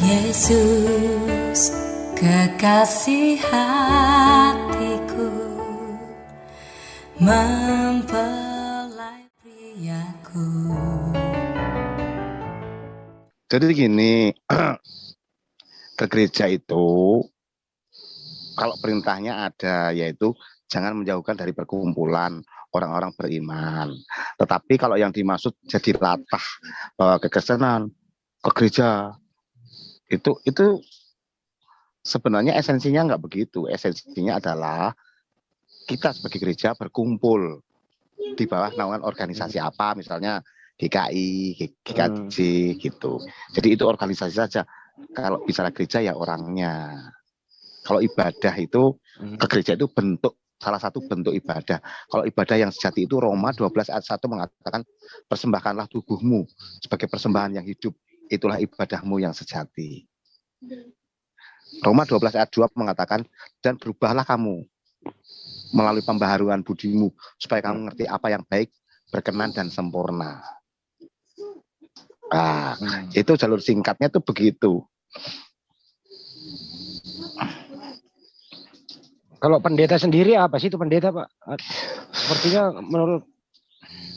Yesus, kekasih hatiku, mempelai priaku. Jadi gini, ke gereja itu kalau perintahnya ada, yaitu jangan menjauhkan dari perkumpulan orang-orang beriman. Tetapi kalau yang dimaksud jadi latah bahwa kekristenan ke gereja itu sebenarnya esensinya nggak begitu. Esensinya adalah kita sebagai gereja berkumpul di bawah naungan organisasi apa, misalnya GKI, GKJ gitu. Jadi itu organisasi saja. Kalau bicara gereja ya orangnya. Kalau ibadah itu ke gereja itu salah satu bentuk ibadah. Kalau ibadah yang sejati itu Roma 12 ayat 1 mengatakan persembahkanlah tubuhmu sebagai persembahan yang hidup. Itulah ibadahmu yang sejati. Roma 12 ayat 2 mengatakan dan berubahlah kamu melalui pembaharuan budimu supaya kamu mengerti apa yang baik, berkenan dan sempurna. Nah, itu jalur singkatnya tuh begitu. Kalau pendeta sendiri apa sih itu pendeta, Pak? Sepertinya menurut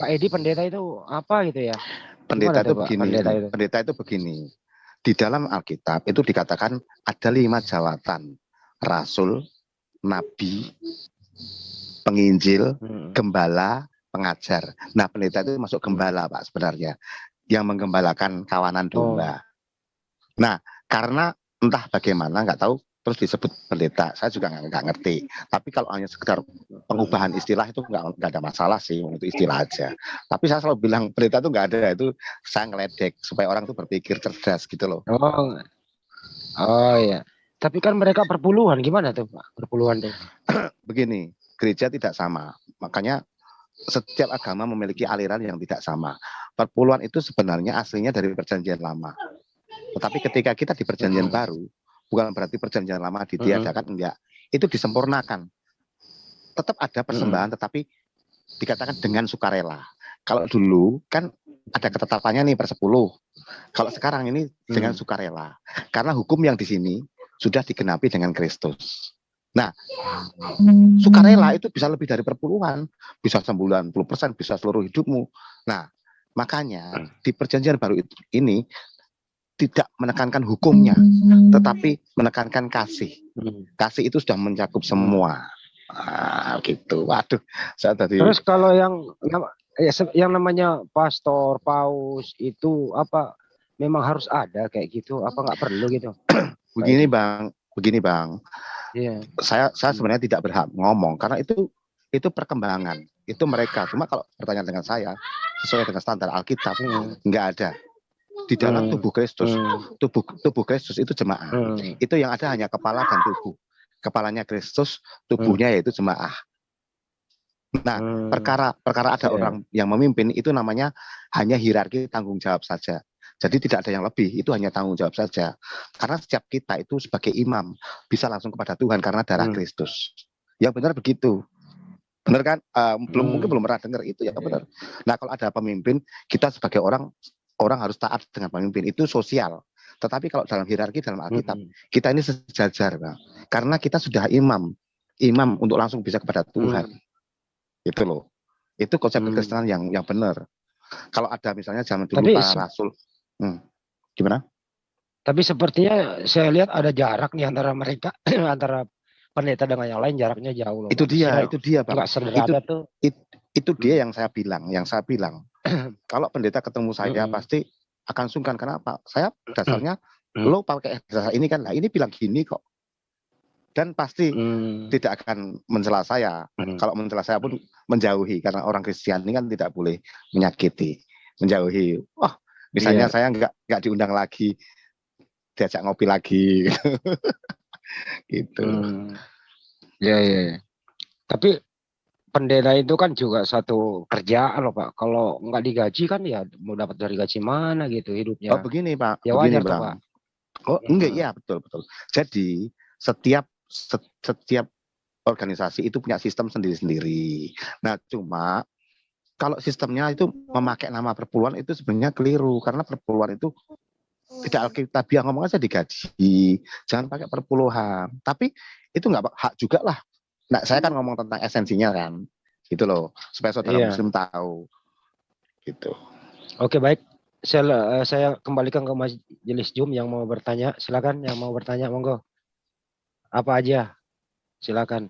Pak Edi pendeta itu apa gitu ya? Pendeta itu Pak, begini. Pendeta itu begini. Di dalam Alkitab itu dikatakan ada 5 jawatan. Rasul, nabi, penginjil, gembala, pengajar. Nah, pendeta itu masuk gembala, Pak, sebenarnya. Yang menggembalakan kawanan domba. Nah, karena entah bagaimana, nggak tahu, terus disebut pendeta. Saya juga nggak ngerti. Tapi kalau hanya sekedar pengubahan istilah itu nggak ada masalah sih, itu istilah aja. Tapi saya selalu bilang pendeta itu nggak ada, itu saya ngeledek supaya orang tuh berpikir cerdas gitu loh. Oh ya. Tapi kan mereka perpuluhan, gimana tuh Pak? Perpuluhan tuh. Begini, gereja tidak sama. Makanya setiap agama memiliki aliran yang tidak sama. Perpuluhan itu sebenarnya aslinya dari perjanjian lama. Tetapi ketika kita di perjanjian baru, bukan berarti perjanjian lama ditiadakan, enggak. Itu disempurnakan. Tetap ada persembahan, tetapi dikatakan dengan sukarela. Kalau dulu kan ada ketetapannya nih per 10. Kalau sekarang ini dengan sukarela. Karena hukum yang di sini sudah digenapi dengan Kristus. Nah, sukarela itu bisa lebih dari perpuluhan. Bisa 90%, bisa seluruh hidupmu. Nah, makanya di perjanjian baru ini tidak menekankan hukumnya, tetapi menekankan kasih. Kasih itu sudah mencakup semua. Gitu. Waduh, saya tadi. Terus kalau yang namanya pastor, paus itu apa? Memang harus ada kayak gitu? Apa nggak perlu gitu? Begini bang. Yeah. Saya sebenarnya tidak berhak ngomong karena itu perkembangan. Itu mereka. Cuma kalau bertanya dengan saya sesuai dengan standar Alkitab, nggak ada. Di dalam tubuh Kristus, tubuh Kristus itu jemaah. Itu yang ada hanya kepala dan tubuh. Kepalanya Kristus, tubuhnya yaitu jemaah. Nah, perkara ada orang yang memimpin itu namanya hanya hierarki tanggung jawab saja. Jadi tidak ada yang lebih, itu hanya tanggung jawab saja. Karena setiap kita itu sebagai imam bisa langsung kepada Tuhan karena darah Kristus. Ya benar begitu. Benar kan? Mungkin belum pernah dengar itu ya benar. Nah, kalau ada pemimpin, kita sebagai orang harus taat dengan pemimpin, itu sosial. Tetapi kalau dalam hierarki dalam Alkitab, kita ini sejajar, Bang. Karena kita sudah imam untuk langsung bisa kepada Tuhan. Itu loh. Itu konsep kekristenan yang benar. Kalau ada misalnya zaman dulu para rasul, gimana? Tapi sepertinya saya lihat ada jarak nih antara mereka, antara pendeta dengan yang lain jaraknya jauh loh. Itu dia Bang. Itu dia yang saya bilang. Kalau pendeta ketemu saya pasti akan sungkan. Kenapa? Saya dasarnya lo pakai dasar ini kan. Nah, ini bilang gini kok. Dan pasti tidak akan mencela saya. Kalau mencela saya pun menjauhi karena orang Kristen ini kan tidak boleh menyakiti, menjauhi. Wah, misalnya saya nggak diundang lagi, diajak ngopi lagi, gitu. Ya. Tapi pendeta itu kan juga satu kerjaan loh Pak. Kalau nggak digaji kan ya mau dapat dari gaji mana gitu hidupnya. Oh begini Pak, ya begini wajar Bang. tuh, Pak. Oh enggak, ya betul. Jadi setiap organisasi itu punya sistem sendiri-sendiri. Nah cuma kalau sistemnya itu memakai nama perpuluhan itu sebenarnya keliru karena perpuluhan itu Tidak Alkitabiah, ngomong aja digaji, jangan pakai perpuluhan. Tapi itu nggak hak juga lah. Nah, saya kan ngomong tentang esensinya kan, gitu loh, supaya saudara Iya. Muslim tahu, gitu. Oke, baik. Saya kembalikan ke Majelis Jum yang mau bertanya. Silakan yang mau bertanya, monggo. Apa aja? Silakan.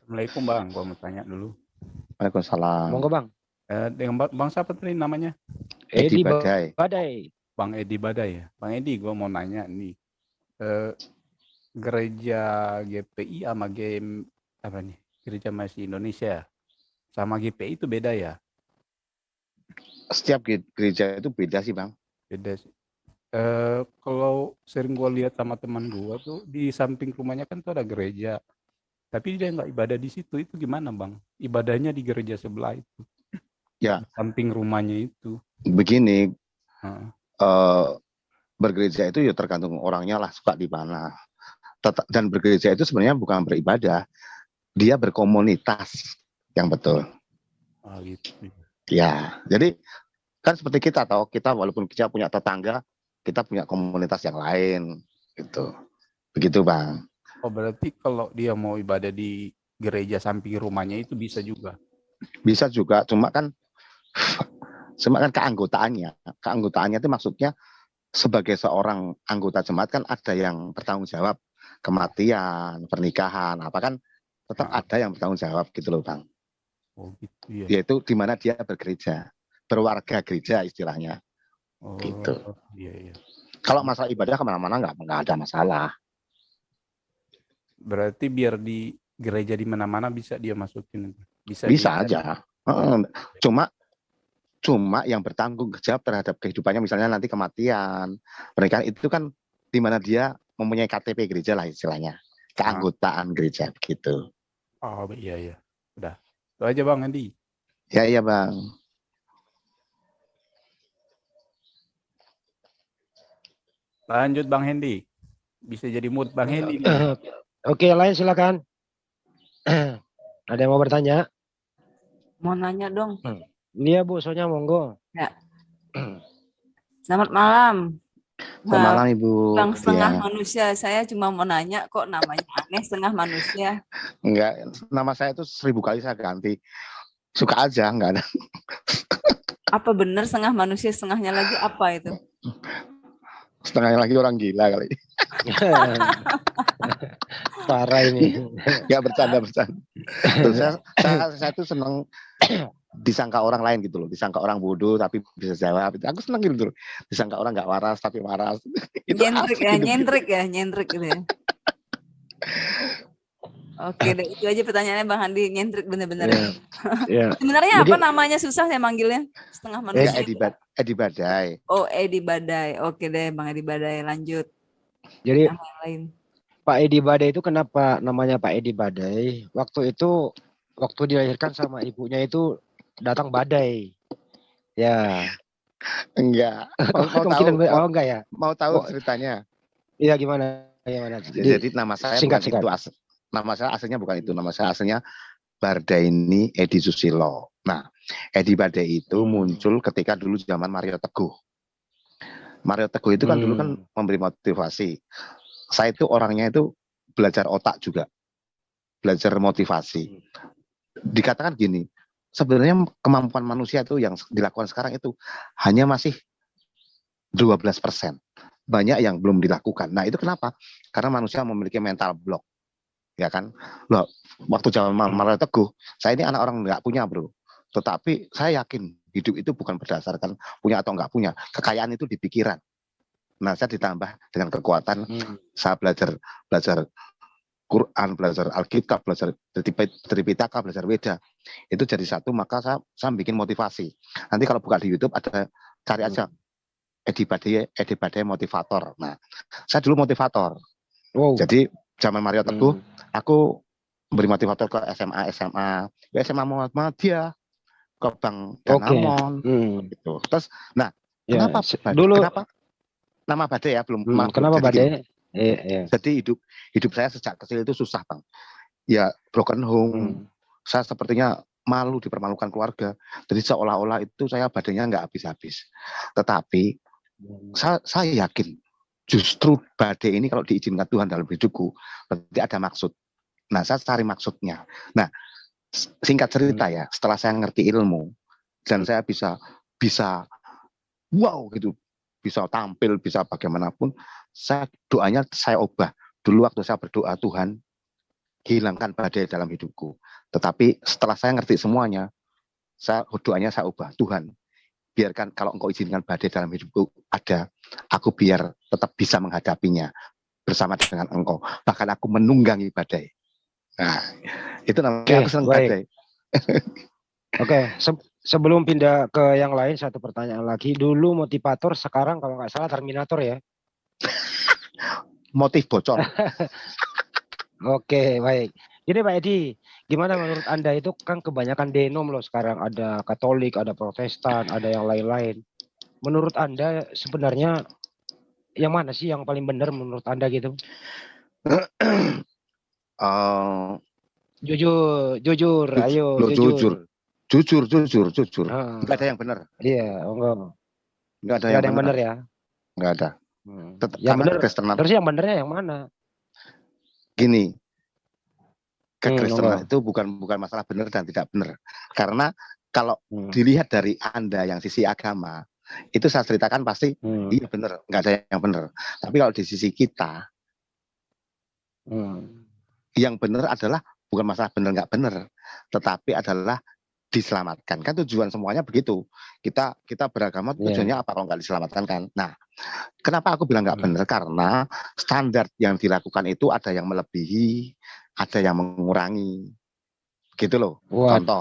Assalamualaikum Bang, gua mau tanya dulu. Waalaikumsalam. Monggo, Bang. Dengan Bang siapa tadi namanya? Edi Badai. Badai. Bang Edi Badai ya. Bang Edi, gua mau nanya nih. Gereja GPI sama apa nih? Gereja Masih Indonesia sama GPI itu beda ya? Setiap gereja itu beda sih, Bang. Beda sih. Kalau sering gua lihat sama teman gua tuh di samping rumahnya kan tuh ada gereja. Tapi dia nggak ibadah di situ, itu gimana Bang? Ibadahnya di gereja sebelah itu. Ya. Di samping rumahnya itu. Begini, bergereja itu ya tergantung orangnya lah, suka di mana. Dan bergereja itu sebenarnya bukan beribadah, dia berkomunitas yang betul. Oh, gitu. Ya, jadi kan seperti kita tahu, kita walaupun kita punya tetangga, kita punya komunitas yang lain, gitu. Begitu, Bang. Oh, berarti kalau dia mau ibadah di gereja samping rumahnya itu bisa juga? Bisa juga, cuma kan keanggotaannya itu maksudnya sebagai seorang anggota jemaat kan ada yang bertanggung jawab kematian, pernikahan, apa kan tetap ada yang bertanggung jawab gitu loh, Bang. Oh, gitu ya. Yaitu di mana dia bergereja, berwarga gereja istilahnya. Oh, gitu. Iya. Kalau masalah ibadah kemana-mana nggak ada masalah. Berarti biar di gereja di mana-mana bisa dia masukin? Bisa aja. Cuma yang bertanggung jawab terhadap kehidupannya, misalnya nanti kematian, pernikahan itu kan di mana dia mempunyai KTP gereja lah istilahnya, keanggotaan gereja begitu. Oh iya. Udah. Itu aja Bang Andi. Ya iya Bang. Lanjut Bang Hendy. Bisa jadi mood Bang Hendy. Oke, lain silakan. Ada yang mau bertanya? Mau nanya dong. Iya Bu, soalnya monggo. Ya. Selamat malam. Selamat malam Ibu. Bang setengah manusia, saya cuma mau nanya kok namanya aneh setengah manusia. Enggak, nama saya itu 1000 kali saya ganti. Suka aja, enggak ada. Apa benar setengah manusia, setengahnya lagi apa itu? Setengahnya lagi orang gila kali. Parah ini. Ya bercanda. Terus saya tuh seneng disangka orang lain gitu loh, disangka orang bodoh tapi bisa jawab. Aku seneng gitu loh. Disangka orang nggak waras tapi waras. Itu nyentrik gitu ya. Oke, deh, itu aja pertanyaannya Bang Handi, nyentrik bener-bener. Yeah. Sebenarnya apa namanya, susah saya manggilnya? Setengah manusia. Edi Badai. Oh, Edi Badai. Oke deh, Bang Edi Badai, lanjut. Jadi yang lain. Pak Edi Badai itu kenapa namanya Pak Edi Badai? Waktu dilahirkan sama ibunya itu datang badai. Ya. Enggak. Enggak ya? Mau tahu ceritanya? Iya, gimana? Jadi nama saya bukan itu. Nama saya aslinya bukan itu. Nama saya aslinya Bardaini Edi Susilo. Nah, Edi Badai itu muncul ketika dulu zaman Mario Teguh. Mario Teguh itu kan dulu kan memberi motivasi. Saya itu orangnya itu belajar otak juga. Belajar motivasi. Dikatakan gini, sebenarnya kemampuan manusia itu yang dilakukan sekarang itu hanya masih 12%. Banyak yang belum dilakukan. Nah, itu kenapa? Karena manusia memiliki mental block. Ya kan? Loh, waktu zaman Mario Teguh, saya ini anak orang nggak punya, bro. Tetapi saya yakin hidup itu bukan berdasarkan punya atau nggak punya. Kekayaan itu di pikiran. Nah, saya ditambah dengan kekuatan. Saya belajar Quran, belajar Alkitab, belajar Tripitaka, belajar Weda. Itu jadi satu, maka saya bikin motivasi. Nanti kalau buka di YouTube ada, cari aja Edi Badai motivator. Nah, saya dulu motivator. Wow. Jadi zaman Mario Teguh, aku beri motivator ke SMA, ya SMA Muhammadiyah, ke Bang Danamon, gitu. Terus, nah, kenapa nama Badai ya belum? Kenapa Badai? Jadi hidup saya sejak kecil itu susah Bang. Ya broken home. Saya sepertinya malu, dipermalukan keluarga. Jadi seolah-olah itu saya badannya nggak habis-habis. Tetapi Saya yakin justru badai ini kalau diizinkan Tuhan dalam hidupku, berarti ada maksud. Nah, saya cari maksudnya. Nah, singkat cerita ya, setelah saya ngerti ilmu dan saya bisa wow gitu, bisa tampil, bisa bagaimanapun, doanya saya ubah. Dulu waktu saya berdoa, Tuhan hilangkan badai dalam hidupku. Tetapi setelah saya ngerti semuanya, doanya saya ubah. Tuhan, biarkan kalau Engkau izinkan badai dalam hidupku ada, aku biar tetap bisa menghadapinya bersama dengan Engkau. Bahkan aku menunggangi badai. Nah, itu namanya aku senang badai. Oke, sebelum pindah ke yang lain, satu pertanyaan lagi. Dulu motivator, sekarang kalau nggak salah Terminator ya? Motif bocor. Oke, baik. Jadi Pak Edi, gimana menurut Anda itu kan kebanyakan denom loh sekarang, ada Katolik, ada Protestan, ada yang lain-lain. Menurut Anda sebenarnya yang mana sih yang paling benar menurut Anda gitu? Jujur, ayo jujur. Jujur. Enggak ada yang benar. Iya, enggak. Enggak ada yang benar ya. Enggak ada. Yang benar. Terus yang benernya yang mana? Gini, kekristenan itu bukan masalah benar dan tidak benar. Karena kalau dilihat dari Anda yang sisi agama, itu saya ceritakan pasti iya benar, nggak ada yang benar. Tapi kalau di sisi kita, yang benar adalah bukan masalah benar nggak benar, tetapi adalah diselamatkan. Kan tujuan semuanya begitu. Kita beragama tujuannya apa kalau nggak diselamatkan kan? Nah, kenapa aku bilang nggak benar? Karena standar yang dilakukan itu ada yang melebihi, ada yang mengurangi, gitu loh. Contoh.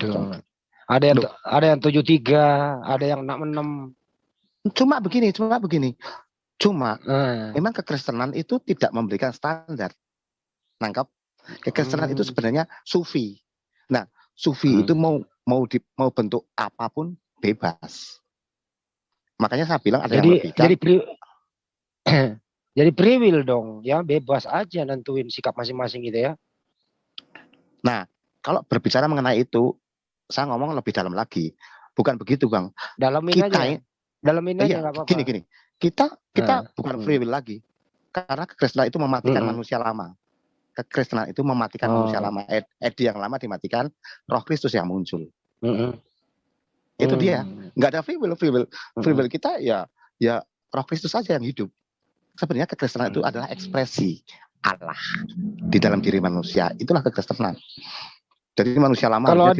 Ada yang 73, ada yang 66. Cuma begini. Memang kekristenan itu tidak memberikan standar. Nangkap? Kekristenan itu sebenarnya sufi. Nah, sufi itu mau bentuk apapun bebas. Makanya saya bilang ada yang lebihkan. Jadi free will dong, ya bebas aja nentuin sikap masing-masing gitu ya. Nah, kalau berbicara mengenai itu, saya ngomong lebih dalam lagi. Bukan begitu, Bang. Dalamin aja nggak apa-apa. Gini. Kita bukan free will lagi. Karena kekristenan itu mematikan manusia lama. Kekristenan itu mematikan manusia lama. Edi yang lama dimatikan, Roh Kristus yang muncul. Itu dia. Nggak ada free will. Free will kita ya Roh Kristus saja yang hidup. Sebenarnya kekristenan itu adalah ekspresi Allah di dalam diri manusia. Itulah kekristenan. Jadi manusia lama kalau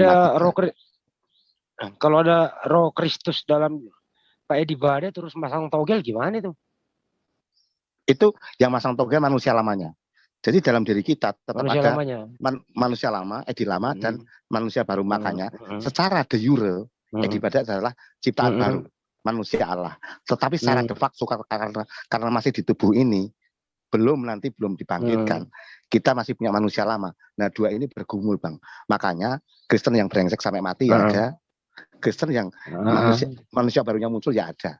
ada Roh Kristus dalam Pak Edi Bade terus masang togel gimana itu? Itu yang masang togel manusia lamanya. Jadi dalam diri kita tetap ada manusia lama, Edi lama dan manusia baru. Makanya secara de jure Edi Bade adalah ciptaan baru, manusia Allah. Tetapi secara de facto karena masih di tubuh ini belum dibangkitkan. Kita masih punya manusia lama. Nah, dua ini bergumul, Bang. Makanya Kristen yang brengsek sampai mati ya ada. Kristen yang manusia barunya muncul ya ada.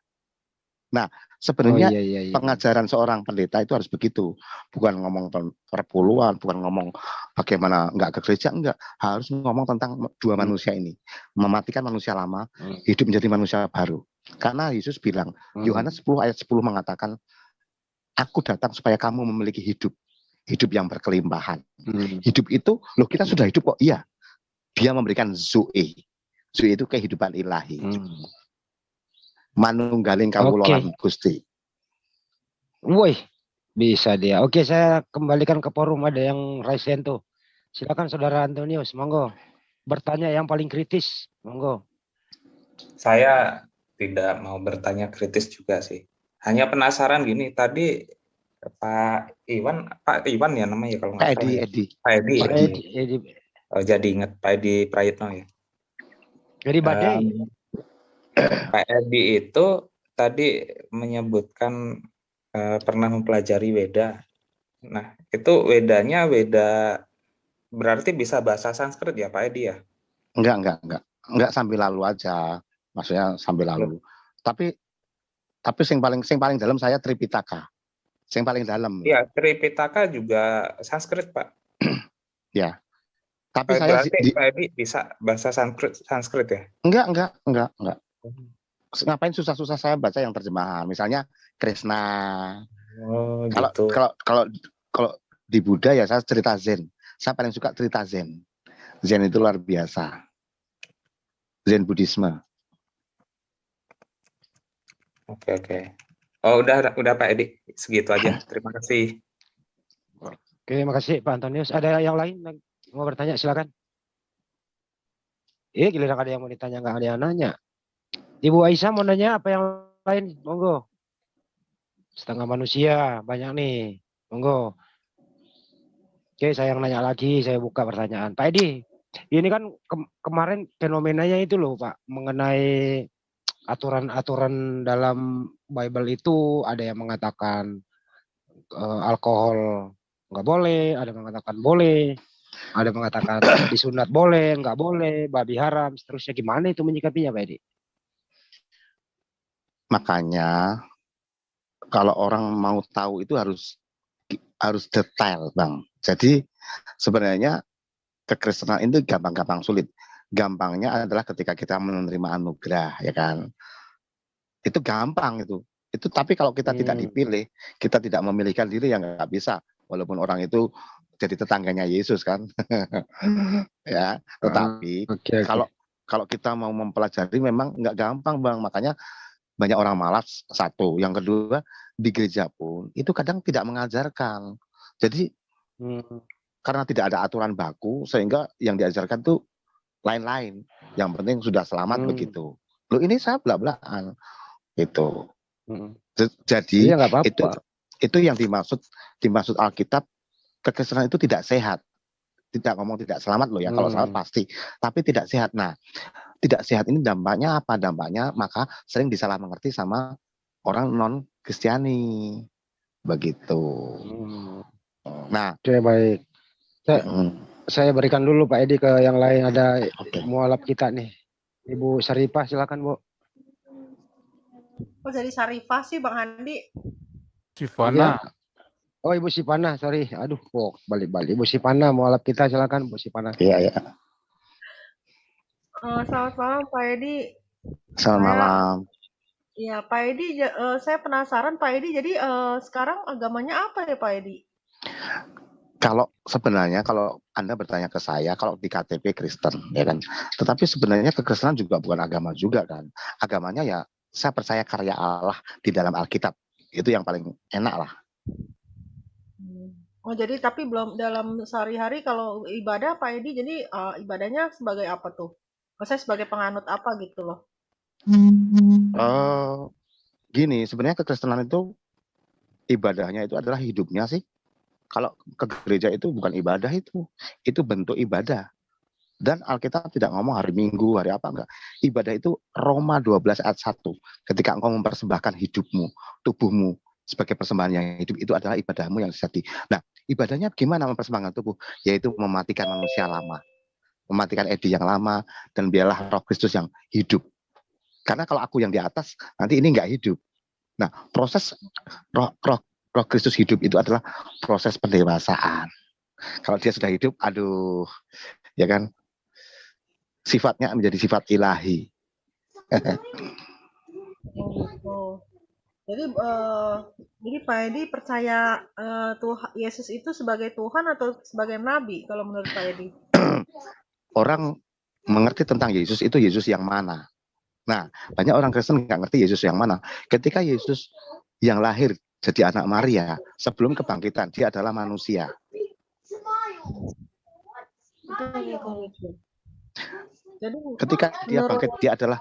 Nah, sebenarnya pengajaran seorang pendeta itu harus begitu. Bukan ngomong perpuluhan, bukan ngomong bagaimana enggak ke gereja, enggak. Harus ngomong tentang dua manusia ini. Mematikan manusia lama, hidup menjadi manusia baru. Karena Yesus bilang, Yohanes 10 ayat 10 mengatakan, aku datang supaya kamu memiliki hidup yang berkelimpahan. Hidup itu, loh kita sudah hidup kok. Iya, dia memberikan zoe. Zoe itu kehidupan ilahi. Manunggaling kawulolan Gusti. Woi, bisa dia. Oke, saya kembalikan ke forum, ada yang raise hand tuh. Silakan Saudara Antonius, monggo. Bertanya yang paling kritis, monggo. Saya tidak mau bertanya kritis juga sih. Hanya penasaran gini, tadi Pak Iwan ya namanya kalau nggak salah. Pak Edi. Oh, jadi ingat Pak Edi Prayitno ya. Jadi badai. Pak Edi itu tadi menyebutkan pernah mempelajari Weda. Nah, itu Wedanya Weda berarti bisa bahasa Sanskrit ya Pak Edi ya? Enggak sambil lalu aja. Maksudnya sambil lalu. Tapi sing paling dalam saya Tripitaka. Sing paling dalam. Iya, Tripitaka juga Sanskrit, Pak. Ya. Tapi berarti Pak Edi bisa bahasa Sanskrit ya? Enggak. ngapain susah-susah saya baca yang terjemahan. Misalnya Krishna. Oh, Kalau gitu. kalau di Buddha ya saya cerita Zen. Saya paling suka cerita Zen. Zen itu luar biasa. Zen Buddhisme. Oke. Oh, udah Pak Edi, segitu aja. Terima kasih. Oke, makasih Pak Antonius. Ada yang lain mau bertanya, silakan. Giliran ada yang mau ditanya, nggak ada yang nanya. Ibu Aisyah mau nanya apa yang lain? Monggo. Setengah manusia, banyak nih. Monggo. Oke, saya yang nanya lagi, saya buka pertanyaan. Pak Edi, ini kan kemarin fenomenanya itu loh Pak, mengenai aturan-aturan dalam Bible itu ada yang mengatakan alkohol nggak boleh, ada yang mengatakan boleh, ada yang mengatakan disunat boleh, nggak boleh, babi haram, seterusnya. Gimana itu menyikapinya Pak Edi? Makanya kalau orang mau tahu itu harus detail, Bang. Jadi sebenarnya kekristenan itu gampang-gampang sulit. Gampangnya adalah ketika kita menerima anugerah, ya kan? Itu gampang itu. Tapi kalau kita tidak dipilih, kita tidak memilihkan diri, yang nggak bisa. Walaupun orang itu jadi tetangganya Yesus kan, ya. Tetapi kalau kita mau mempelajari memang nggak gampang, Bang. Makanya banyak orang malas, satu. Yang kedua, di gereja pun itu kadang tidak mengajarkan. Jadi karena tidak ada aturan baku, sehingga yang diajarkan tuh lain-lain. Yang penting sudah selamat begitu. Loh, ini saya belak-belakan gitu. Jadi ya, itu yang dimaksud Alkitab, kekristenan itu tidak sehat. Tidak ngomong tidak selamat loh ya, kalau selamat pasti, tapi tidak sehat. Nah, tidak sehat ini dampaknya apa? Dampaknya maka sering disalah mengerti sama orang non Kristiani begitu. Nah, oke, baik. Saya berikan dulu Pak Edi ke yang lain. Ada mualaf kita nih, Ibu Sarifah, silakan Bu. Oh, jadi Sarifah sih Bang Handi? Sifana. Oh, Ibu Sipana, sorry. Aduh, balik-balik. Ibu Sipana, mualaf kita, silakan Bu Sipana. Iya. Selamat malam Pak Edi. Selamat malam. Ya Pak Edi, saya penasaran Pak Edi. Jadi sekarang agamanya apa ya Pak Edi? Kalau sebenarnya kalau Anda bertanya ke saya, kalau di KTP Kristen, ya kan. Tetapi sebenarnya kekristenan juga bukan agama juga kan. Agamanya ya saya percaya karya Allah di dalam Alkitab. Itu yang paling enak lah. Oh, jadi tapi belum dalam sehari-hari kalau ibadah Pak Edi, jadi ibadahnya sebagai apa tuh? Saya sebagai penganut apa gitu loh? Gini, sebenarnya kekristenan itu ibadahnya itu adalah hidupnya sih. Kalau ke gereja itu bukan ibadah, itu bentuk ibadah. Dan Alkitab tidak ngomong hari Minggu, hari apa, enggak. Ibadah itu Roma 12 ayat 1. Ketika engkau mempersembahkan hidupmu, tubuhmu sebagai persembahan yang hidup, itu adalah ibadahmu yang sejati. Nah, ibadahnya gimana mempersembahkan tubuh? Yaitu mematikan manusia lama. Mematikan Edi yang lama, dan biarlah Roh Kristus yang hidup. Karena kalau aku yang di atas, nanti ini enggak hidup. Nah, proses Roh Kristus hidup itu adalah proses pendewasaan. Kalau dia sudah hidup, aduh, ya kan, sifatnya menjadi sifat ilahi. Jadi Pak Edi percaya Yesus itu sebagai Tuhan atau sebagai Nabi kalau menurut Pak Edi? Orang mengerti tentang Yesus itu Yesus yang mana? Nah, banyak orang Kristen nggak ngerti Yesus yang mana. Ketika Yesus yang lahir jadi anak Maria, sebelum kebangkitan, dia adalah manusia. Jadi, ketika dia bangkit, dia adalah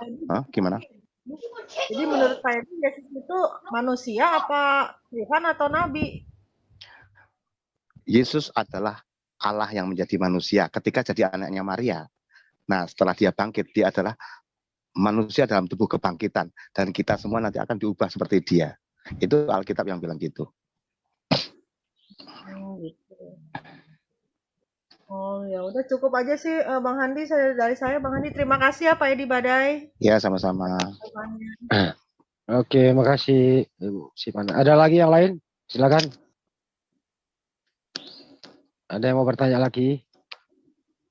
gimana? Jadi menurut Pak Edi, Yesus itu manusia apa Tuhan atau Nabi? Yesus adalah Allah yang menjadi manusia ketika jadi anaknya Maria. Nah, setelah dia bangkit, dia adalah manusia dalam tubuh kebangkitan. Dan kita semua nanti akan diubah seperti dia. Itu Alkitab yang bilang gitu. Oh ya udah cukup aja sih Bang Handi, dari saya Bang Handi. Terima kasih ya Pak Edi Badai. Ya, sama-sama. Oke, makasih Ibu Sipana. Ada lagi yang lain? Silakan. Ada yang mau bertanya lagi?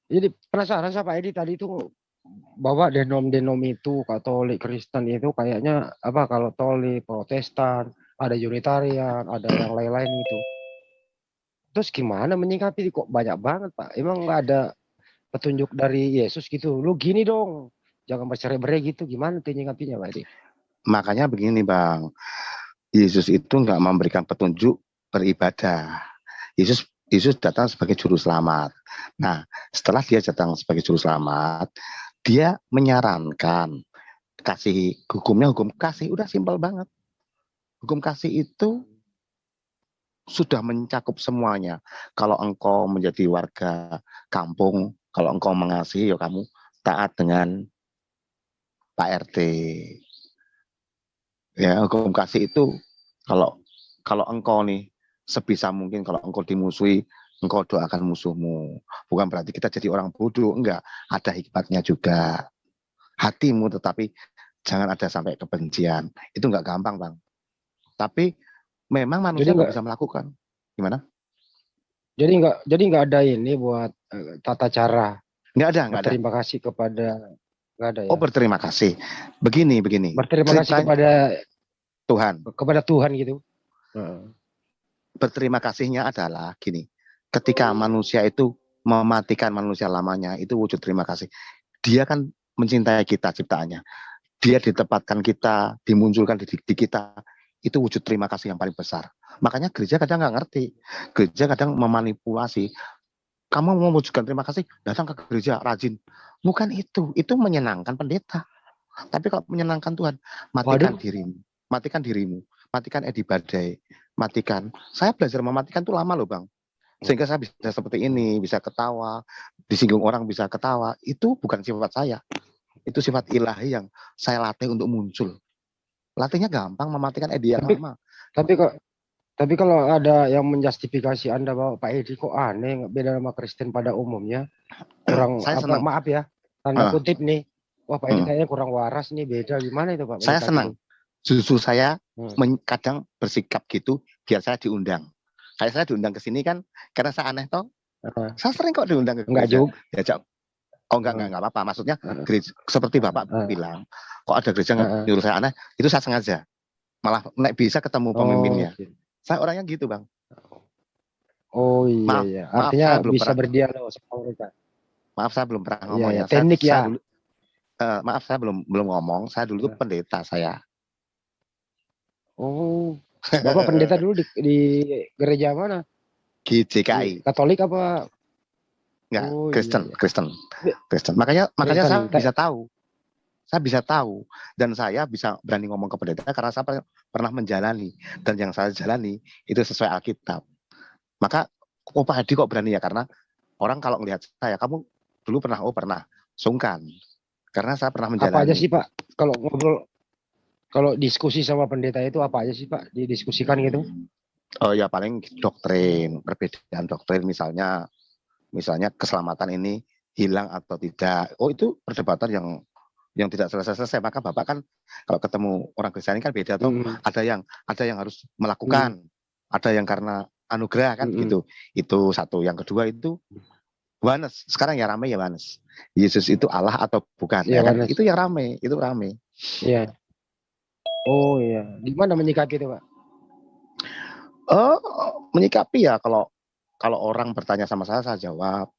Jadi penasaran saya Pak Edi tadi itu bahwa denom-denom itu Katolik, Kristen itu kayaknya apa kalau Katolik, Protestan, ada Unitarian, ada yang lain-lain itu. Terus gimana menyikapi kok banyak banget Pak? Emang nggak ada petunjuk dari Yesus gitu? Lu gini dong, jangan bercerai-berai gitu. Gimana tuh nyikapinya Pak Edi? Makanya begini Bang, Yesus itu nggak memberikan petunjuk beribadah. Yesus datang sebagai juru selamat. Nah, setelah dia datang sebagai juru selamat, dia menyarankan kasih hukum kasih udah simpel banget. Hukum kasih itu sudah mencakup semuanya. Kalau engkau menjadi warga kampung, kalau engkau mengasihi, ya kamu taat dengan Pak RT. Ya, hukum kasih itu kalau engkau nih sebisa mungkin kalau engkau dimusuhi, engkau doakan musuhmu. Bukan berarti kita jadi orang bodoh, enggak. Ada hikmatnya juga. Hatimu tetapi jangan ada sampai kebencian. Itu enggak gampang, Bang. Tapi memang manusia nggak bisa melakukan. Gimana? Jadi nggak ada ini buat tata cara. Nggak ada. Terima kasih kepada nggak ada ya. Oh, berterima kasih. Begini. Berterima kasih kepada Tuhan. Kepada Tuhan gitu. Berterima kasihnya adalah gini. Ketika manusia itu mematikan manusia lamanya, itu wujud terima kasih. Dia kan mencintai kita ciptaannya. Dia ditempatkan kita, dimunculkan di kita. Itu wujud terima kasih yang paling besar. Makanya gereja kadang nggak ngerti. Gereja kadang memanipulasi. Kamu mau mewujudkan terima kasih, datang ke gereja rajin. Bukan itu menyenangkan pendeta. Tapi kalau menyenangkan Tuhan, matikan dirimu. Matikan dirimu. Matikan Edi Badai. Matikan. Saya belajar mematikan itu lama loh Bang. Sehingga saya bisa seperti ini, bisa ketawa. Disinggung orang bisa ketawa. Itu bukan sifat saya. Itu sifat ilahi yang saya latih untuk muncul. Latihnya gampang, mematikan Edi yang lama. Tapi kalau ada yang menjustifikasi Anda bahwa Pak Edi kok aneh, beda sama Kristen pada umumnya, kurang maaf ya, tanda kutip nih, wah Pak Edi kayaknya kurang waras nih, beda gimana itu Pak? Saya senang, justru saya kadang bersikap gitu, biar saya diundang. Kayak saya diundang ke sini kan, karena saya aneh toh, saya sering kok diundang ke gereja. Diajak. Oh enggak apa-apa. Maksudnya gereja, seperti Bapak bilang, kok ada gereja nyuruh saya aneh, itu saya sengaja. Malah bisa ketemu pemimpinnya. Saya orangnya gitu Bang. Oh iya. Artinya maaf, bisa berdialog sama mereka. Maaf saya belum pernah ngomong ya. Teknik ya. Maaf saya belum ngomong. Saya dulu tuh pendeta saya. Oh, Bapak pendeta dulu di gereja mana? GJKI. Katolik apa? Enggak, Kristen. Makanya saya bisa tahu. Saya bisa tahu dan saya bisa berani ngomong ke pendeta karena saya pernah menjalani dan yang saya jalani itu sesuai Alkitab. Maka Pak Hadi kok berani ya, karena orang kalau melihat saya, kamu dulu pernah sungkan karena saya pernah menjalani. Apa aja sih Pak kalau ngobrol, kalau diskusi sama pendeta itu apa aja sih Pak didiskusikan gitu? Oh ya paling doktrin, perbedaan doktrin misalnya keselamatan ini hilang atau tidak. Oh itu perdebatan yang tidak selesai. Maka Bapak kan kalau ketemu orang Kristen kan beda tuh. Ada yang harus melakukan, ada yang karena anugerah kan gitu. Itu satu. Yang kedua itu Yohanes. Sekarang yang ramai Yohanes. Yesus itu Allah atau bukan? Ya kan? Itu yang ramai, itu ramai. Iya. Oh iya. Gimana menyikapi itu, Pak? Menyikapi ya kalau orang bertanya sama saya jawab.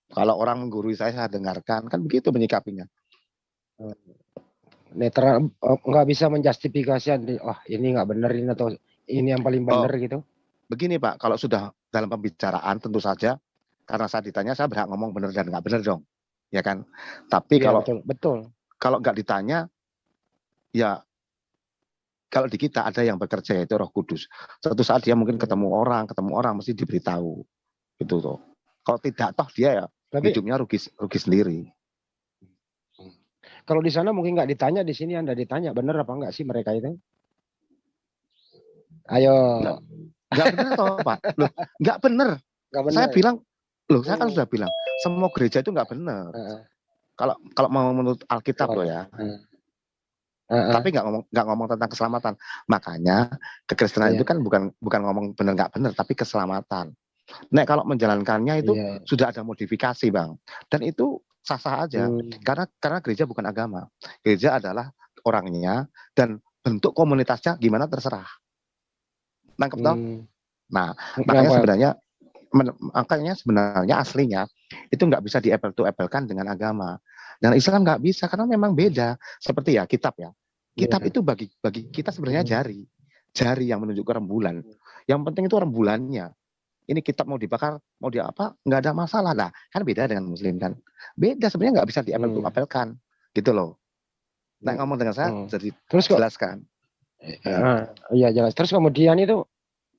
Kalau orang menggurui saya dengarkan. Kan begitu menyikapinya. Netral, nggak bisa menjustifikasi ini nggak benar ini atau ini yang paling benar gitu. Begini Pak, kalau sudah dalam pembicaraan tentu saja karena saya ditanya saya berhak ngomong benar dan nggak benar dong, ya kan. Tapi ya, kalau betul kalau nggak ditanya, ya kalau di kita ada yang bekerja yaitu Roh Kudus. Suatu saat dia mungkin ketemu orang mesti diberitahu, gitu tuh. Kalau tidak toh dia ya hidupnya rugi sendiri. Kalau di sana mungkin nggak ditanya, di sini Anda ditanya, benar apa enggak sih mereka itu? Ayo. Nggak benar toh Pak. Loh, nggak benar. Saya bilang, saya kan sudah bilang, semua gereja itu nggak benar. Kalau mau menurut Alkitab loh ya. Tapi nggak ngomong tentang keselamatan. Makanya kekristenan itu kan bukan ngomong benar nggak benar, tapi keselamatan. Nek kalau menjalankannya itu Iya. sudah ada modifikasi, Bang. Dan itu sah-sah aja. Karena gereja bukan agama. Gereja adalah orangnya dan bentuk komunitasnya gimana terserah. Nangkep toh? Nah, makanya sebenarnya aslinya itu nggak bisa di apple to apple-kan dengan agama. Dan Islam nggak bisa karena memang beda. Seperti ya kitab ya. Kitab itu bagi kita sebenarnya jari yang menunjukkan rembulan. Yang penting itu rembulannya. Ini kitab mau dibakar, mau apa, nggak ada masalah. Nah, kan beda dengan Muslim kan. Beda sebenarnya nggak bisa di apple to apple-kan. Gitu loh. Nah, ngomong dengan saya jadi terus jelaskan. Iya jelas. Terus kemudian itu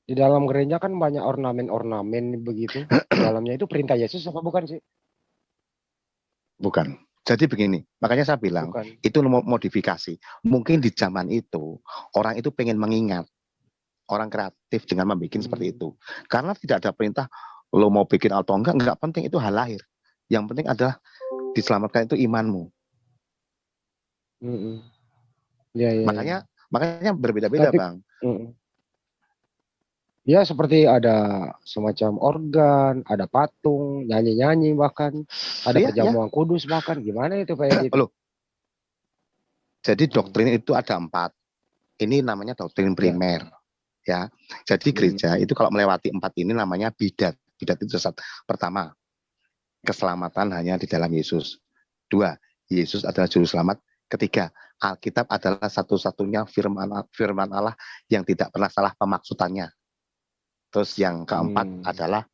di dalam gereja kan banyak ornamen-ornamen begitu. Di dalamnya itu perintah Yesus apa bukan sih? Bukan. Jadi begini, makanya saya bilang itu modifikasi. Mungkin di zaman itu orang itu pengen mengingat, orang kreatif dengan membuat seperti itu. Karena tidak ada perintah lo mau bikin atau enggak penting, itu hal lahir. Yang penting adalah diselamatkan itu imanmu. Ya. Makanya berbeda-beda, Bang. Ya seperti ada semacam organ, ada patung, nyanyi-nyanyi bahkan, ada perjamuan kudus bahkan. Gimana itu Pak Edi? Loh. Jadi doktrin itu ada 4. Ini namanya doktrin primer. Ya. Jadi gereja itu kalau melewati 4 ini namanya bidat. Bidat itu sesat. Pertama, keselamatan hanya di dalam Yesus. 2, Yesus adalah juru selamat. Ketiga, Alkitab adalah satu-satunya firman Allah yang tidak pernah salah pemaksutannya. Terus yang keempat adalah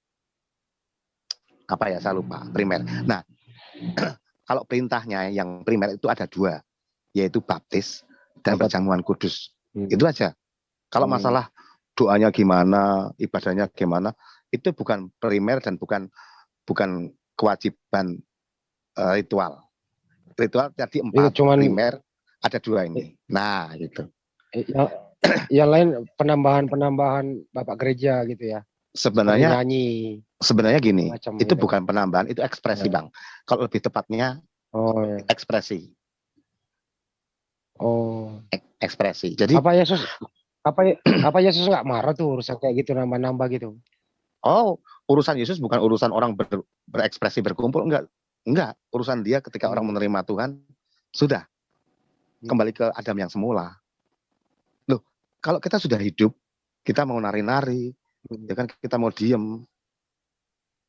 apa ya, saya lupa, primer. Nah, kalau perintahnya yang primer itu ada 2, yaitu baptis dan perjamuan kudus. Itu aja. Kalau masalah doanya gimana, ibadahnya gimana, itu bukan primer dan bukan kewajiban ritual. Ritual tadi 4, primer ada 2 ini. Nah, gitu. Yang lain penambahan Bapak gereja gitu ya. Sebenarnya nyanyi. Sebenarnya gini, itu bukan penambahan, itu ekspresi, Bang. Kalau lebih tepatnya ekspresi. Ekspresi. Jadi apa Yesus nggak marah tuh urusan kayak gitu, nambah-nambah gitu? Oh, urusan Yesus bukan urusan orang berekspresi berkumpul, enggak. Urusan dia ketika orang menerima Tuhan, sudah kembali ke Adam yang semula. Loh, kalau kita sudah hidup, kita mau nari-nari, ya kan, kita mau diem,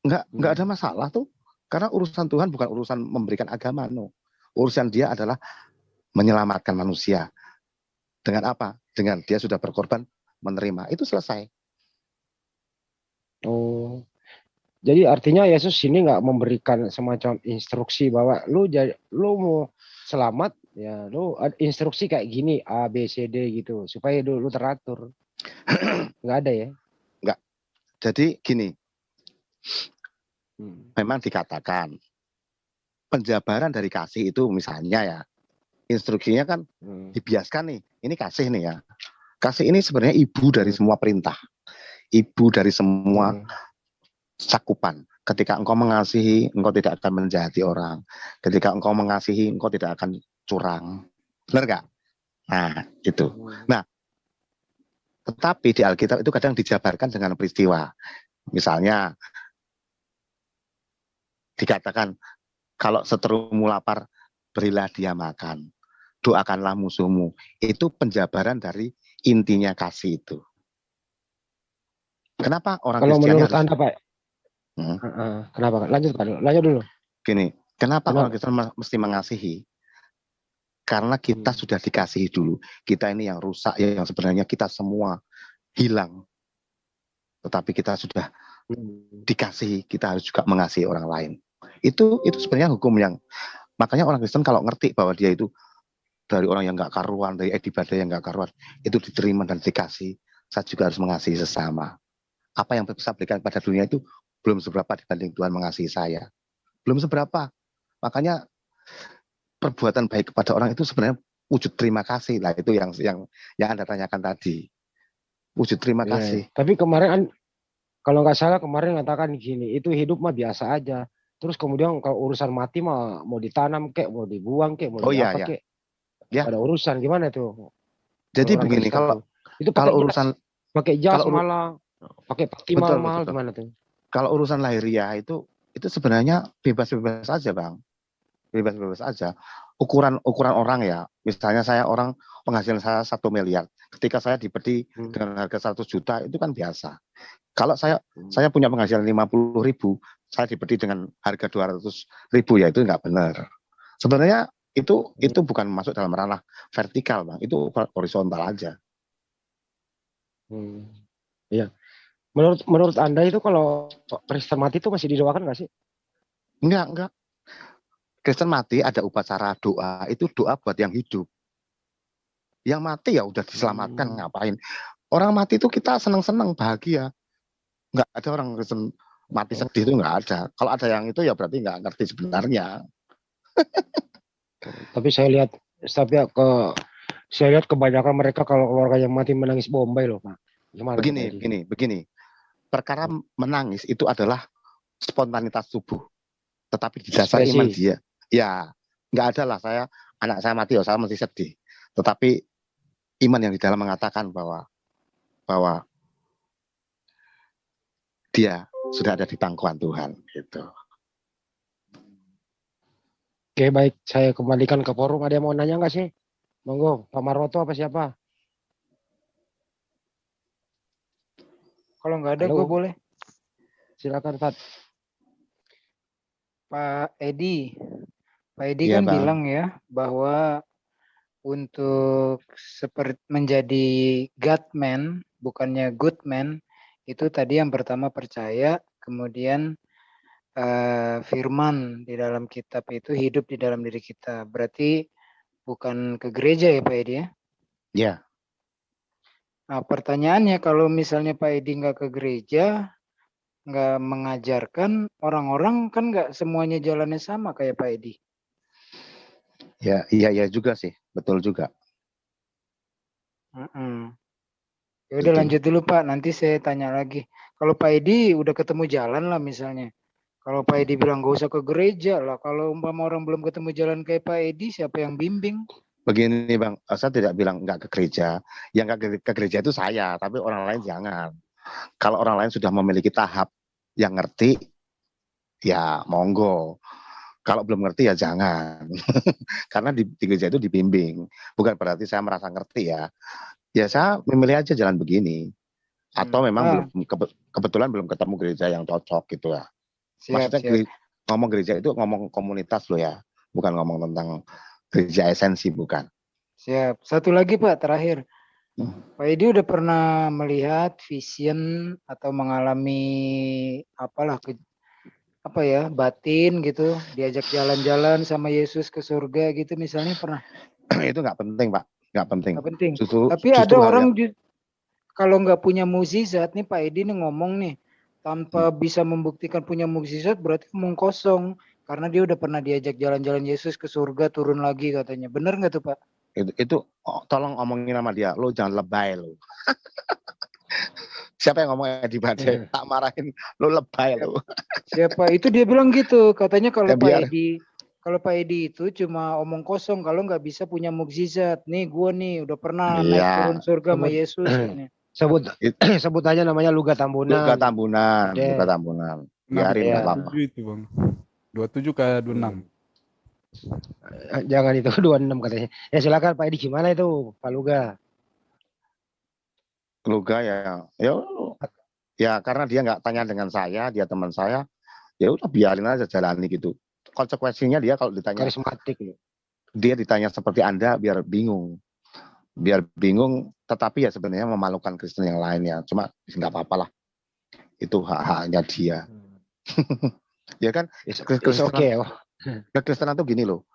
enggak ada masalah tuh. Karena urusan Tuhan bukan urusan memberikan agama, no. Urusan dia adalah menyelamatkan manusia. Dengan apa? Dengan dia sudah berkorban, menerima. Itu selesai. Oh, jadi artinya Yesus ini nggak memberikan semacam instruksi bahwa lu mau selamat ya, lu instruksi kayak gini A B C D gitu supaya lu teratur. Nggak ada ya? Nggak. Jadi gini, memang dikatakan penjabaran dari kasih itu misalnya ya, instruksinya kan dibiaskan nih, ini kasih nih ya. Kasih ini sebenarnya ibu dari semua perintah, ibu dari semua cakupan. Ketika engkau mengasihi, engkau tidak akan menjahati orang. Ketika engkau mengasihi, engkau tidak akan curang. Benar nggak? Nah, itu. Nah, tetapi di Alkitab itu kadang dijabarkan dengan peristiwa. Misalnya, dikatakan, kalau seterumu lapar, berilah dia makan. Doakanlah musuhmu. Itu penjabaran dari intinya kasih itu. Kenapa orang Kristiani harus... Anda, Pak? Kenapa? Lanjut dulu. Gini, kenapa orang Kristen mesti mengasihi? Karena kita sudah dikasihi dulu. Kita ini yang rusak, yang sebenarnya kita semua hilang. Tetapi kita sudah dikasihi, kita harus juga mengasihi orang lain. Itu sebenarnya hukum yang, makanya orang Kristen kalau ngerti bahwa dia itu dari orang yang nggak karuan, dari ibadah yang nggak karuan, itu diterima dan dikasih. Saya juga harus mengasihi sesama. Apa yang bisa berikan pada dunia itu belum seberapa dibanding Tuhan mengasihi saya. Belum seberapa. Makanya perbuatan baik kepada orang itu sebenarnya wujud terima kasih. Lah itu yang Anda tanyakan tadi. Wujud terima kasih. Tapi kemarin kalau nggak salah kemarin katakan gini, itu hidup mah biasa aja. Terus kemudian kalau urusan mati mah mau ditanam kek, mau dibuang kek, mau diapa kek. Ya. Ada urusan gimana tuh? Jadi begini, kalau itu urusan pakai jas malah pakai pati mahal gimana tuh? Kalau urusan lahiriah itu sebenarnya bebas-bebas aja, Bang. Bebas-bebas aja. Ukuran orang ya, misalnya saya orang penghasilan saya 1 miliar, ketika saya dibeli dengan harga 100 juta itu kan biasa. Kalau saya punya penghasilan 50.000, saya dibeli dengan harga 200.000 ya itu nggak benar. Sebenarnya itu bukan masuk dalam ranah vertikal, Bang. Itu horizontal aja. Iya. Menurut Anda itu kalau Kristen mati itu masih didoakan nggak sih? Enggak. Kristen mati ada upacara doa, itu doa buat yang hidup. Yang mati ya udah diselamatkan, ngapain? Orang mati itu kita senang-senang, bahagia. Enggak ada orang Kristen mati sedih itu enggak ada. Kalau ada yang itu ya berarti enggak ngerti sebenarnya. Tapi saya lihat kebanyakan mereka kalau keluarga yang mati menangis Bombay loh, Pak. Gimana begini. Perkara menangis itu adalah spontanitas tubuh. Tetapi di dasar iman dia, ya nggak ada lah anak saya mati, saya mesti sedih. Tetapi iman yang di dalam mengatakan bahwa dia sudah ada di pangkuan Tuhan, gitu. Oke, baik. Saya kembalikan ke forum. Ada yang mau nanya nggak sih? Monggo, Pak Maroto apa siapa? Kalau nggak ada, gue boleh. Silakan, Fat. Pak Edi Iya, kan Bang. bilang ya bahwa untuk seperti menjadi God man, bukannya good man, itu tadi yang pertama percaya, kemudian firman di dalam kitab itu hidup di dalam diri kita. Berarti bukan ke gereja ya Pak Edi ya? Iya. Nah pertanyaannya kalau misalnya Pak Edi nggak ke gereja, nggak mengajarkan, orang-orang kan nggak semuanya jalannya sama kayak Pak Edi. Ya, iya juga sih, betul juga. Ya udah lanjut dulu Pak, nanti saya tanya lagi. Kalau Pak Edi udah ketemu jalan lah misalnya. Kalau Pak Edi bilang gak usah ke gereja lah. Kalau umpama orang belum ketemu jalan kayak Pak Edi, siapa yang bimbing? Begini Bang, saya tidak bilang nggak ke gereja. Yang nggak ke gereja itu saya, tapi orang lain jangan. Kalau orang lain sudah memiliki tahap yang ngerti, ya monggo. Kalau belum ngerti ya jangan. Karena di gereja itu dibimbing. Bukan berarti saya merasa ngerti ya. Ya saya memilih aja jalan begini. Atau memang belum kebetulan belum ketemu gereja yang cocok gitu ya. Maksudnya ngomong gereja itu ngomong komunitas loh ya. Bukan ngomong tentang gereja esensi, bukan. Siap. Satu lagi Pak, terakhir. Pak Edi udah pernah melihat vision atau mengalami batin gitu, diajak jalan-jalan sama Yesus ke surga gitu misalnya pernah? Itu nggak penting Pak, nggak penting. Nggak penting. Justru ada orang kalau nggak punya mukjizat nih Pak Edi nih ngomong nih tanpa bisa membuktikan punya mukjizat berarti omong kosong karena dia udah pernah diajak jalan-jalan Yesus ke surga turun lagi katanya. Bener nggak tuh Pak? Itu tolong omongin sama dia, lo jangan lebay lo. Siapa yang ngomong di badai? Tak marahin, lo lebay lo. Siapa? Itu dia bilang gitu. Katanya kalau Pak Edi itu cuma omong kosong kalau nggak bisa punya mukjizat. Nih gue nih udah pernah naik turun surga sama Yesus. Sebut aja namanya Luga Tambunan. Luga Tambunan. Biarin nggak apa-apa. 27 itu Bang. 27 ke 26. Jangan itu 26 katanya. Ya silakan Pak Edi, gimana itu Pak Luga? Luga ya karena dia nggak tanya dengan saya, dia teman saya, ya udah biarin aja jalani gitu. Konsekuensinya dia kalau ditanya karismatik, dia ditanya seperti Anda biar bingung, tetapi ya sebenarnya memalukan Kristen yang lainnya, cuma nggak apa-apa lah, itu hak-haknya dia. Ya kan, Kekristenan tuh gini loh,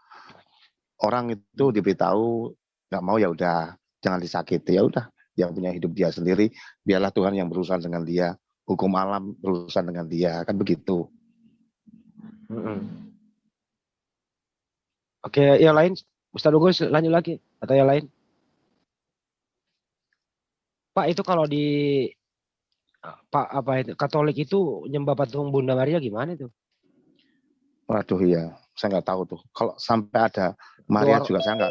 orang itu diberitahu nggak mau ya udah, jangan disakiti, ya udah, dia punya hidup dia sendiri, biarlah Tuhan yang berurusan dengan dia, hukum alam berurusan dengan dia, kan begitu. Oke, yang lain, Ustaz Hugo lanjut lagi atau yang lain? Pak, itu kalau di Katolik itu nyembah patung Bunda Maria gimana itu? Waduh ya, saya nggak tahu tuh. Kalau sampai ada Maria juga saya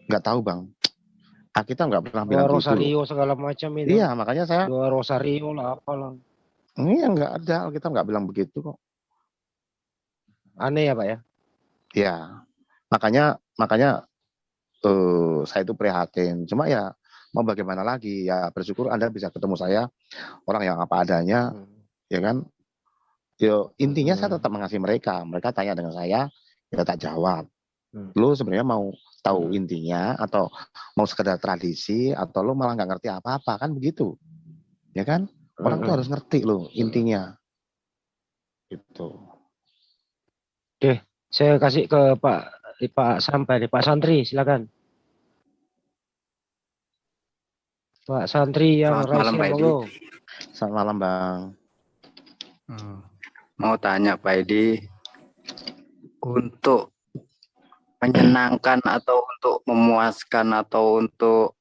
nggak tahu Bang. Kita nggak pernah bilang Rosario gitu. Segala macam itu. Iya, makanya saya. Rosario lah apalah. Ini enggak ada, kita nggak bilang begitu kok. Aneh ya Pak ya? Ya, makanya saya itu prihatin. Cuma ya mau bagaimana lagi, ya bersyukur Anda bisa ketemu saya, orang yang apa adanya, ya kan. Yo, intinya saya tetap mengasihi mereka. Mereka tanya dengan saya, ya tak jawab. Lu sebenarnya mau tahu intinya, atau mau sekedar tradisi, atau lu malah nggak ngerti apa-apa, kan begitu. Ya kan? Orang tuh harus ngerti loh intinya. Gitu. Oke, saya kasih ke Pak Santri, silakan. Pak Santri yang Selamat malam, rahasia, Pak Edi. monggo. Selamat malam, Bang. Mau tanya Pak Edi, untuk menyenangkan atau untuk memuaskan atau untuk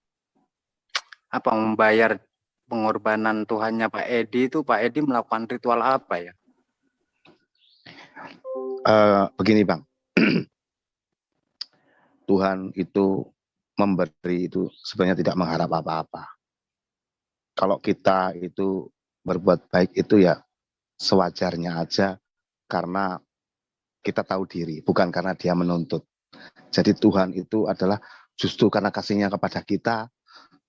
membayar pengorbanan Tuhannya Pak Edi itu, Pak Edi melakukan ritual apa ya? Begini Bang, Tuhan itu memberi itu sebenarnya tidak mengharap apa-apa. Kalau kita itu berbuat baik itu ya sewajarnya aja, karena kita tahu diri, bukan karena dia menuntut. Jadi Tuhan itu adalah justru karena kasihnya kepada kita,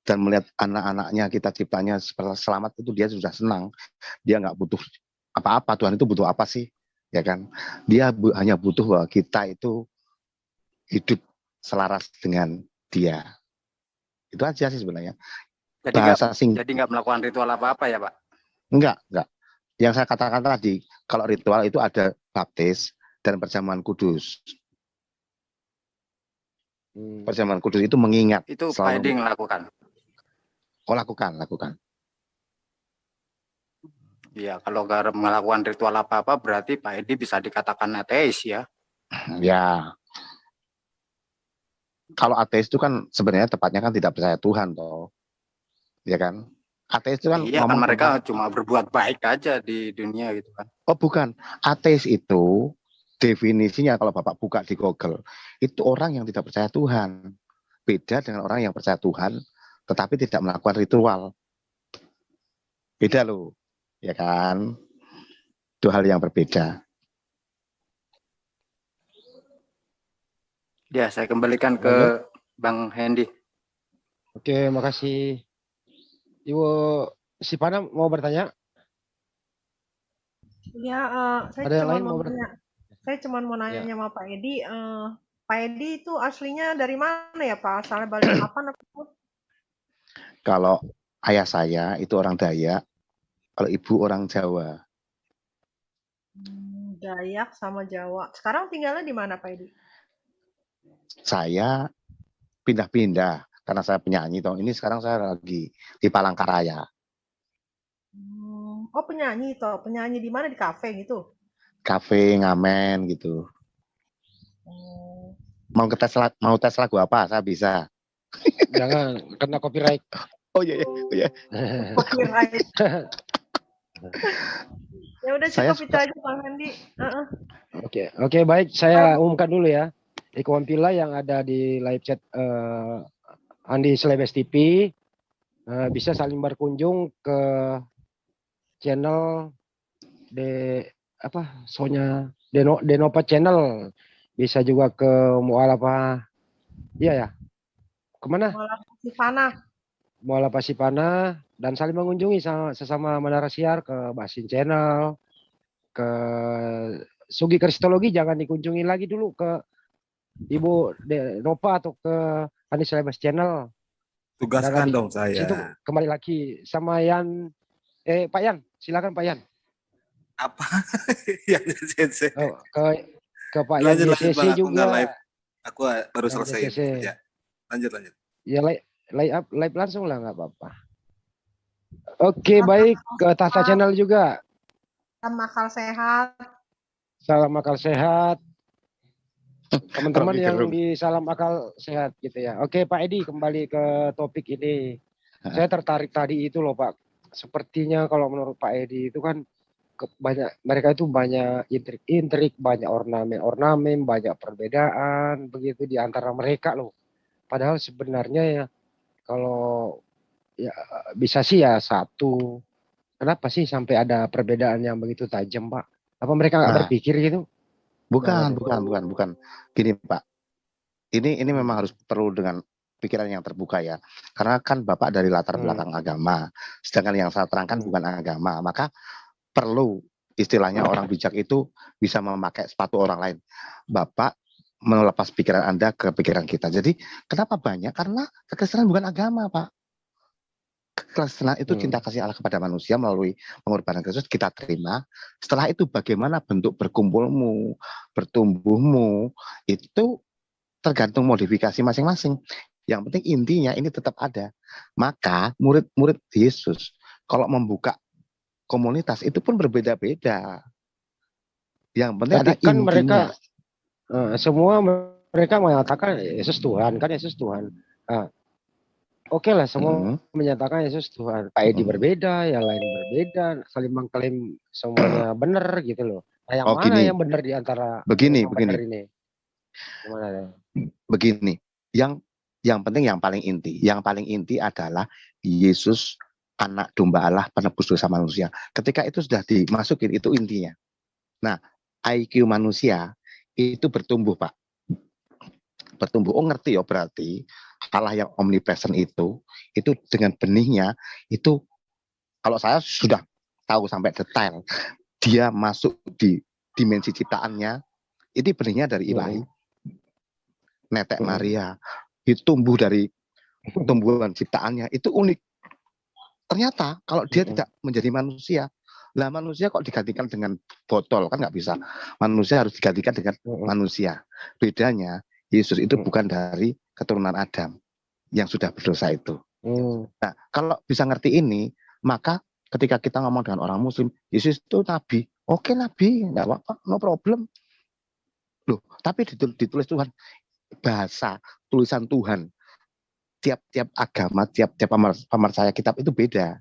dan melihat anak-anaknya kita ciptanya selamat, itu dia sudah senang. Dia nggak butuh apa-apa. Tuhan itu butuh apa sih? Ya kan? Dia hanya butuh bahwa kita itu hidup selaras dengan dia. Itu aja sih sebenarnya. Jadi nggak melakukan ritual apa-apa ya Pak? Enggak. Yang saya katakan tadi, kalau ritual itu ada baptis dan perjamuan kudus. Perjamuan kudus itu mengingat. Itu Pak Edi melakukan? Oh, lakukan. Iya, kalau nggak melakukan ritual apa-apa berarti Pak Edi bisa dikatakan ateis ya? Ya. Kalau ateis itu kan sebenarnya tepatnya kan tidak percaya Tuhan toh. Ya kan? Ateis itu kan iya kan mereka cuma berbuat baik aja di dunia gitu kan. Oh, bukan. Ateis itu definisinya kalau Bapak buka di Google, itu orang yang tidak percaya Tuhan. Beda dengan orang yang percaya Tuhan tetapi tidak melakukan ritual. Beda loh. Ya kan? Itu hal yang berbeda. Ya, saya kembalikan ke Bang Hendy. Oke, makasih. Ibu Sipana mau bertanya? Ya, saya cuma mau nanya sama Pak Edi. Pak Edi itu aslinya dari mana ya Pak? Asalnya Balikpapan apa? Kalau ayah saya itu orang Dayak, kalau ibu orang Jawa. Dayak sama Jawa. Sekarang tinggalnya di mana Pak Edi? Saya pindah-pindah karena saya penyanyi toh. Ini sekarang saya lagi di Palangkaraya. Oh, penyanyi toh. Penyanyi di mana? Di kafe gitu? Kafe, ngamen gitu. Mau tes lagu apa? Saya bisa. Jangan kena copyright. Oh iya. Copyright. Ya udah cukup itu aja Bang Hendy. Oke, baik. Saya umumkan dulu ya. Eko Wampila yang ada di live chat Andi Slebes TV bisa saling berkunjung ke channel Denopa channel, bisa juga ke Mualafah. Iya ya. Kemana? Mualafah Sipana, dan saling mengunjungi sesama Menara Siar, ke Basin channel, ke Sugi Kristologi jangan dikunjungi lagi dulu, ke Ibu Denopa atau ke Andi Slebes channel. Tugaskan dong saya. Situ kembali lagi sama Pak Yan, silakan Pak Yan. Apa? Ya, ke Pak Yan JCC juga. Aku baru selesai kerja. Lanjut. Ya live langsung lah, nggak apa-apa. Oke, baik, ke Tahta channel juga. Salam akal sehat. Teman-teman yang di Salam Akal Sehat gitu ya. Oke Pak Edi, kembali ke topik ini. Saya tertarik tadi itu loh Pak. Sepertinya kalau menurut Pak Edi itu kan mereka itu banyak intrik, banyak ornamen, banyak perbedaan begitu di antara mereka loh. Padahal sebenarnya ya kalau ya bisa sih ya satu Kenapa sih sampai ada perbedaan yang begitu tajam, Pak? Apa mereka nggak Nah, berpikir gitu? Gimana bukan. Gini, Pak. Ini memang harus Hmm. perlu dengan pikiran yang terbuka ya. Karena kan Bapak dari latar belakang agama, sedangkan yang saya terangkan bukan agama, maka perlu istilahnya orang bijak itu bisa memakai sepatu orang lain. Bapak melepas pikiran Anda ke pikiran kita. Jadi kenapa banyak? Karena kekristenan bukan agama, Pak. Kekristenan itu cinta kasih Allah kepada manusia melalui pengorbanan Kristus kita terima. Setelah itu bagaimana bentuk berkumpulmu, bertumbuhmu, itu tergantung modifikasi masing-masing. Yang penting intinya ini tetap ada. Maka murid-murid Yesus kalau membuka komunitas itu pun berbeda-beda. Yang penting Tapi ada kan intinya. mereka semua mereka mengatakan Yesus Tuhan, kan Yesus Tuhan. Oke lah, semua menyatakan Yesus Tuhan. Pak Edi berbeda, yang lain berbeda, saling mengklaim semuanya benar gitu loh. Nah, yang mana gini. yang benar di antara Begini. ini? Gimana ya? Begini, yang penting yang paling inti adalah Yesus anak domba Allah penebus dosa manusia. Ketika itu sudah dimasukin, itu intinya. Nah, IQ manusia itu bertumbuh, Pak. Bertumbuh. Oh, ngerti ya, berarti Allah yang omnipresent itu dengan benihnya itu, kalau saya sudah tahu sampai detail, dia masuk di dimensi ciptaannya, itu benihnya dari ilahi. Netek Maria itu tumbuh dari tumbuhan ciptaannya, itu unik. Ternyata kalau dia tidak menjadi manusia, lah manusia kok digantikan dengan botol, kan nggak bisa. Manusia harus digantikan dengan manusia. Bedanya Yesus itu bukan dari keturunan Adam yang sudah berdosa itu. Nah, kalau bisa ngerti ini, maka ketika kita ngomong dengan orang Muslim, Yesus itu nabi. Oke, nabi, nggak apa-apa, no problem. Loh, tapi ditulis Tuhan, bahasa tulisan Tuhan, tiap-tiap agama, tiap-tiap pemercaya kitab itu beda,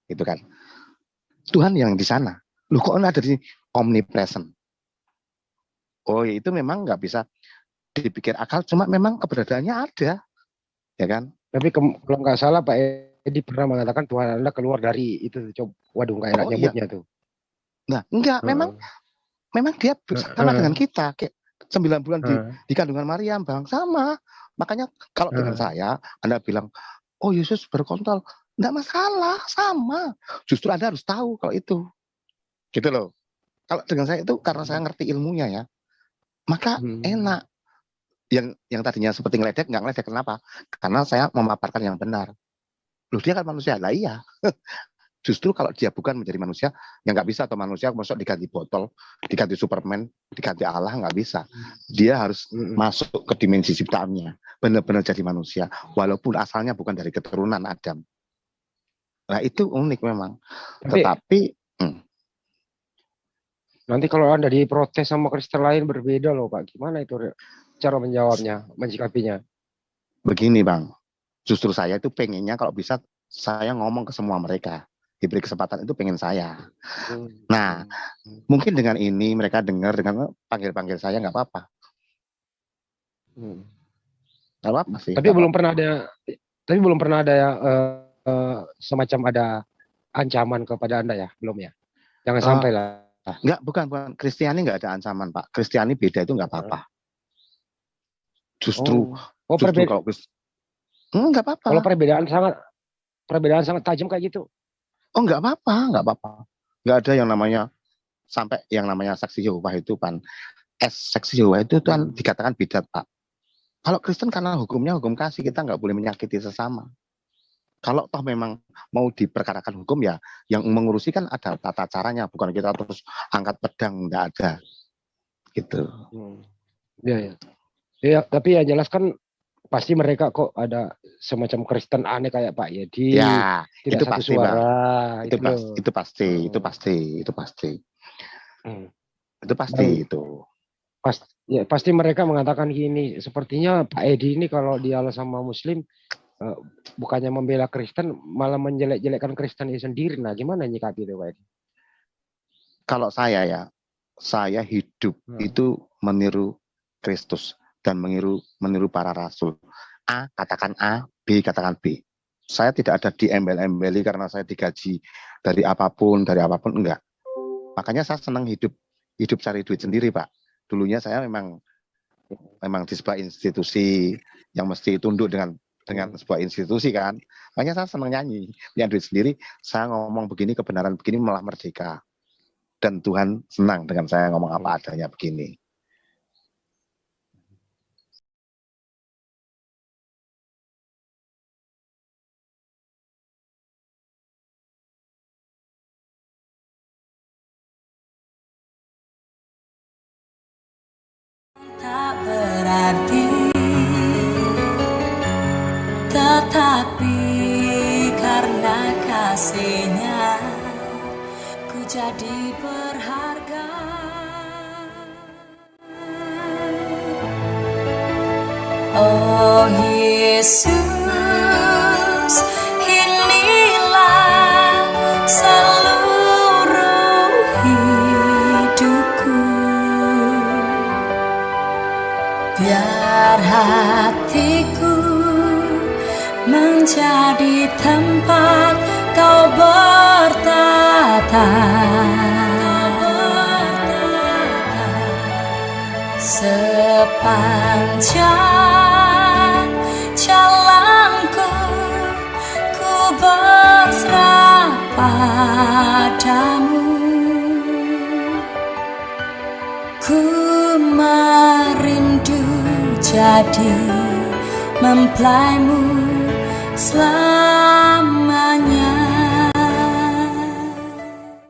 gitu kan? Tuhan yang di sana, loh kok ada di omnipresent? Oh, itu memang nggak bisa dipikir akal, cuma memang keberadaannya ada, ya kan? Tapi kalau nggak salah Pak Edi pernah mengatakan Tuhan Anda keluar dari itu. Coba, waduh nggak enak nyebutnya tuh. Nah, enggak, memang dia sama dengan kita, kayak 9 bulan di kandungan Maryam, Bang, sama. Makanya kalau dengan saya, Anda bilang, oh Yesus berkontol, enggak masalah, sama. Justru Anda harus tahu kalau itu. Gitu loh. Kalau dengan saya itu karena saya ngerti ilmunya ya, maka enak. Yang tadinya seperti ngeledek, nggak ngeledek, kenapa? Karena saya memaparkan yang benar. Loh, dia kan manusia, lah iya. Justru kalau dia bukan menjadi manusia, ya nggak bisa. Atau manusia masuk diganti botol, diganti Superman, diganti Allah, nggak bisa. Dia harus masuk ke dimensi ciptaannya, benar-benar jadi manusia, walaupun asalnya bukan dari keturunan Adam. Nah, itu unik memang. Tetapi nanti kalau Anda diprotes sama Kristen lain berbeda loh, Pak. Gimana itu cara menjawabnya, menyikapinya? Begini, Bang. Justru saya itu pengennya kalau bisa saya ngomong ke semua mereka. Diberi kesempatan itu pengen saya. Nah, mungkin dengan ini mereka dengar, dengan panggil-panggil saya nggak apa-apa. Nggak apa-apa sih. Tapi belum pernah ada semacam ada ancaman kepada Anda ya? Belum ya? Jangan sampai lah. Enggak, bukan. Kristiani nggak ada ancaman, Pak. Kristiani beda itu nggak apa-apa. Justru kalau nggak apa-apa. Kalau perbedaan sangat tajam kayak gitu. Oh, nggak apa-apa. Nggak ada yang namanya saksi Yehova itu kan. Saksi Yehova itu kan dikatakan bidat, Pak. Kalau Kristen karena hukumnya hukum kasih, kita nggak boleh menyakiti sesama. Kalau toh memang mau diperkarakan hukum ya, yang mengurusi kan ada tata caranya, bukan kita terus angkat pedang, nggak ada. Gitu. Ya, tapi ya jelas kan pasti mereka kok ada semacam Kristen aneh kayak Pak Yedi. Ya, tidak itu satu pasti, suara. Bang. Itu pasti. Pasti mereka mengatakan gini, sepertinya Pak Edi ini kalau dialog sama Muslim bukannya membela Kristen, malah menjelek-jelekkan Kristen itu sendiri. Nah, gimana nyikapi itu, Pak Edi? Kalau saya hidup itu meniru Kristus dan meniru para rasul. A katakan A, B katakan B. Saya tidak ada diembel-embeli karena saya digaji dari apapun, enggak. Makanya saya senang hidup cari duit sendiri, Pak. Dulunya saya memang di sebuah institusi yang mesti tunduk dengan sebuah institusi kan. Makanya saya senang nyanyi, punya duit sendiri, saya ngomong begini, kebenaran begini malah merdeka. Dan Tuhan senang dengan saya ngomong apa adanya begini. Tak berarti, tetapi karena kasih-Nya ku jadi berharga. Oh Yesus, inilah seluruh hidupku. Biar hatiku menjadi tempat Kau bertata. Sepanjang jalanku ku berserah padamu. Ku merindu jadi mempelaimu selamanya.